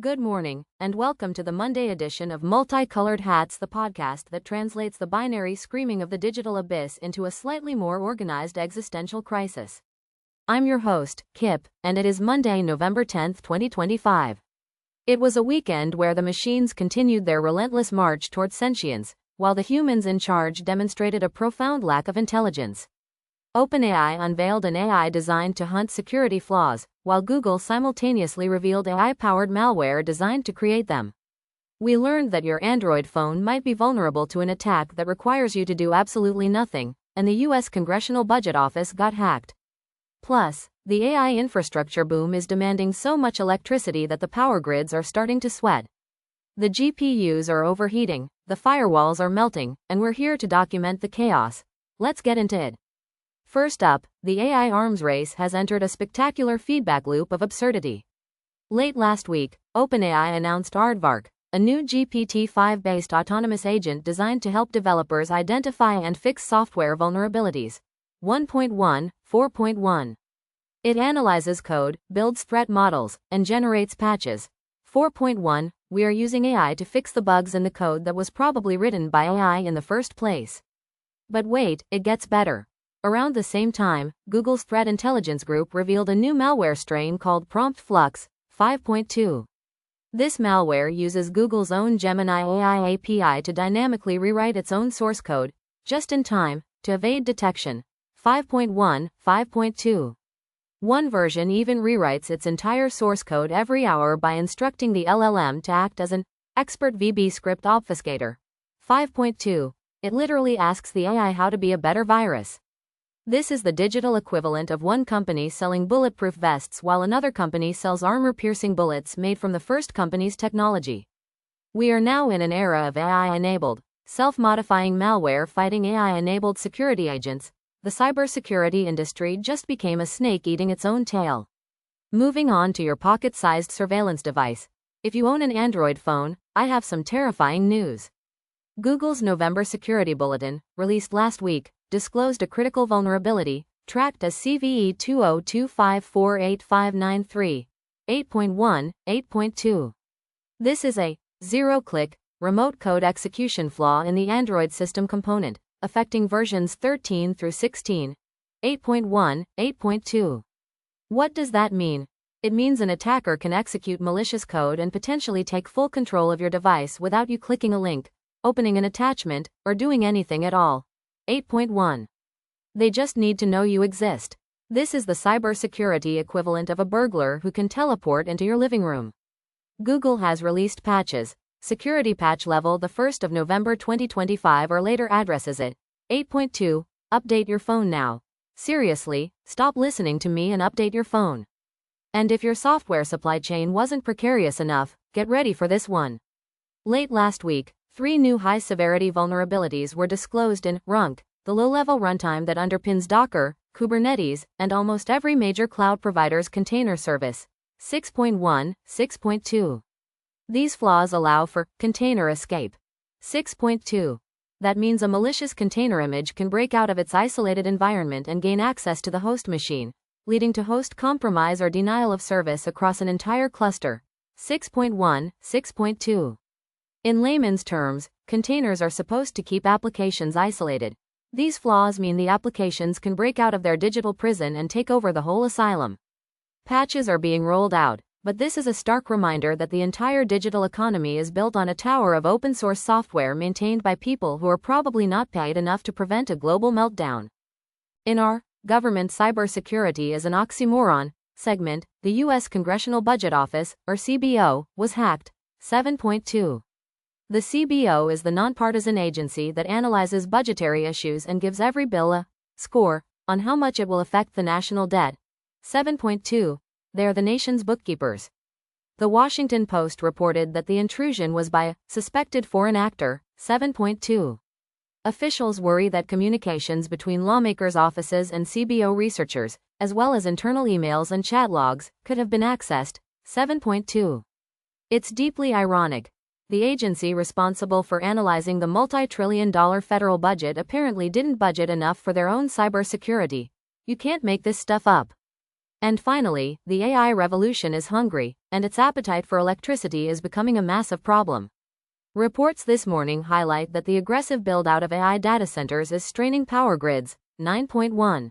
Good morning, and welcome to the Monday edition of Multicolored Hats, the podcast that translates the binary screaming of the digital abyss into a slightly more organized existential crisis. I'm your host, Kip, and it is Monday, November 10th, 2025. It was a weekend where the machines continued their relentless march toward sentience, while the humans in charge demonstrated a profound lack of intelligence. OpenAI unveiled an AI designed to hunt security flaws, while Google simultaneously revealed AI-powered malware designed to create them. We learned that your Android phone might be vulnerable to an attack that requires you to do absolutely nothing, and the U.S. Congressional Budget Office got hacked. Plus, the AI infrastructure boom is demanding so much electricity that the power grids are starting to sweat. The GPUs are overheating, the firewalls are melting, and we're here to document the chaos. Let's get into it. First up, the AI arms race has entered a spectacular feedback loop of absurdity. Late last week, OpenAI announced Aardvark, a new GPT-5-based autonomous agent designed to help developers identify and fix software vulnerabilities. 1.1.4.1. It analyzes code, builds threat models, and generates patches. 4.1. We are using AI to fix the bugs in the code that was probably written by AI in the first place. But wait, it gets better. Around the same time, Google's threat intelligence group revealed a new malware strain called Prompt Flux 5.2. This malware uses Google's own Gemini AI API to dynamically rewrite its own source code, just in time, to evade detection. 5.1.5.2. One version even rewrites its entire source code every hour by instructing the LLM to act as an expert VB script obfuscator. 5.2. It literally asks the AI how to be a better virus. This is the digital equivalent of one company selling bulletproof vests while another company sells armor-piercing bullets made from the first company's technology. We are now in an era of AI-enabled, self-modifying malware fighting AI-enabled security agents. The cybersecurity industry just became a snake eating its own tail. Moving on to your pocket-sized surveillance device. If you own an Android phone, I have some terrifying news. Google's November Security Bulletin, released last week, disclosed a critical vulnerability, tracked as CVE 2025485938.1, 8.2. This is a zero-click, remote code execution flaw in the Android system component, affecting versions 13 through 16, 8.1, 8.2. What does that mean? It means an attacker can execute malicious code and potentially take full control of your device without you clicking a link, opening an attachment, or doing anything at all. 8.1. They just need to know you exist. This is the cybersecurity equivalent of a burglar who can teleport into your living room. Google has released patches. Security patch level the 1st of November 2025 or later addresses it. 8.2. Update your phone now. Seriously, stop listening to me and update your phone. And if your software supply chain wasn't precarious enough, get ready for this one. Late last week, 3 new high-severity vulnerabilities were disclosed in Runk, the low-level runtime that underpins Docker, Kubernetes, and almost every major cloud provider's container service. 6.1, 6.2. These flaws allow for container escape. 6.2. That means a malicious container image can break out of its isolated environment and gain access to the host machine, leading to host compromise or denial of service across an entire cluster. 6.1, 6.2. In layman's terms, containers are supposed to keep applications isolated. These flaws mean the applications can break out of their digital prison and take over the whole asylum. Patches are being rolled out, but this is a stark reminder that the entire digital economy is built on a tower of open-source software maintained by people who are probably not paid enough to prevent a global meltdown. In our Government Cybersecurity is an Oxymoron segment, the U.S. Congressional Budget Office, or CBO, was hacked. 7.2. The CBO is the nonpartisan agency that analyzes budgetary issues and gives every bill a score on how much it will affect the national debt. 7.2. They are the nation's bookkeepers. The Washington Post reported that the intrusion was by a suspected foreign actor. 7.2. Officials worry that communications between lawmakers' offices and CBO researchers, as well as internal emails and chat logs, could have been accessed. 7.2. It's deeply ironic. The agency responsible for analyzing the multi-trillion-dollar federal budget apparently didn't budget enough for their own cybersecurity. You can't make this stuff up. And finally, the AI revolution is hungry, and its appetite for electricity is becoming a massive problem. Reports this morning highlight that the aggressive build-out of AI data centers is straining power grids. 9.1.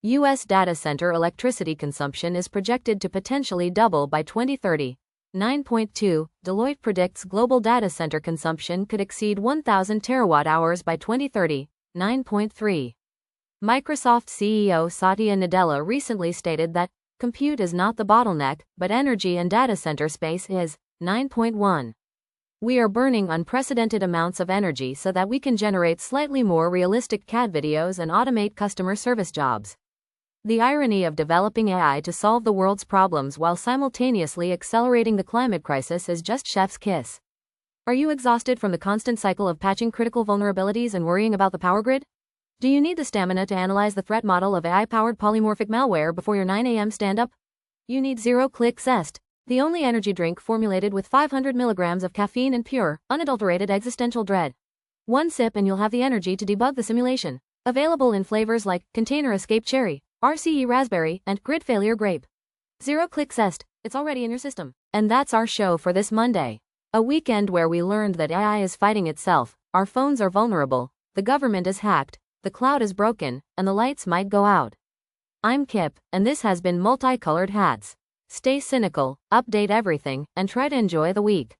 U.S. data center electricity consumption is projected to potentially double by 2030. 9.2. Deloitte predicts global data center consumption could exceed 1,000 terawatt-hours by 2030. 9.3. Microsoft CEO Satya Nadella recently stated that compute is not the bottleneck, but energy and data center space is. 9.1. We are burning unprecedented amounts of energy so that we can generate slightly more realistic CAD videos and automate customer service jobs. The irony of developing AI to solve the world's problems while simultaneously accelerating the climate crisis is just chef's kiss. Are you exhausted from the constant cycle of patching critical vulnerabilities and worrying about the power grid? Do you need the stamina to analyze the threat model of AI-powered polymorphic malware before your 9 a.m. stand-up? You need Zero-Click Zest, the only energy drink formulated with 500 milligrams of caffeine and pure, unadulterated existential dread. One sip and you'll have the energy to debug the simulation. Available in flavors like Container Escape Cherry, RCE Raspberry, and Grid Failure Grape. Zero-Click Zest, it's already in your system. And that's our show for this Monday. A weekend where we learned that AI is fighting itself, our phones are vulnerable, the government is hacked, the cloud is broken, and the lights might go out. I'm Kip, and this has been Multicolored Hats. Stay cynical, update everything, and try to enjoy the week.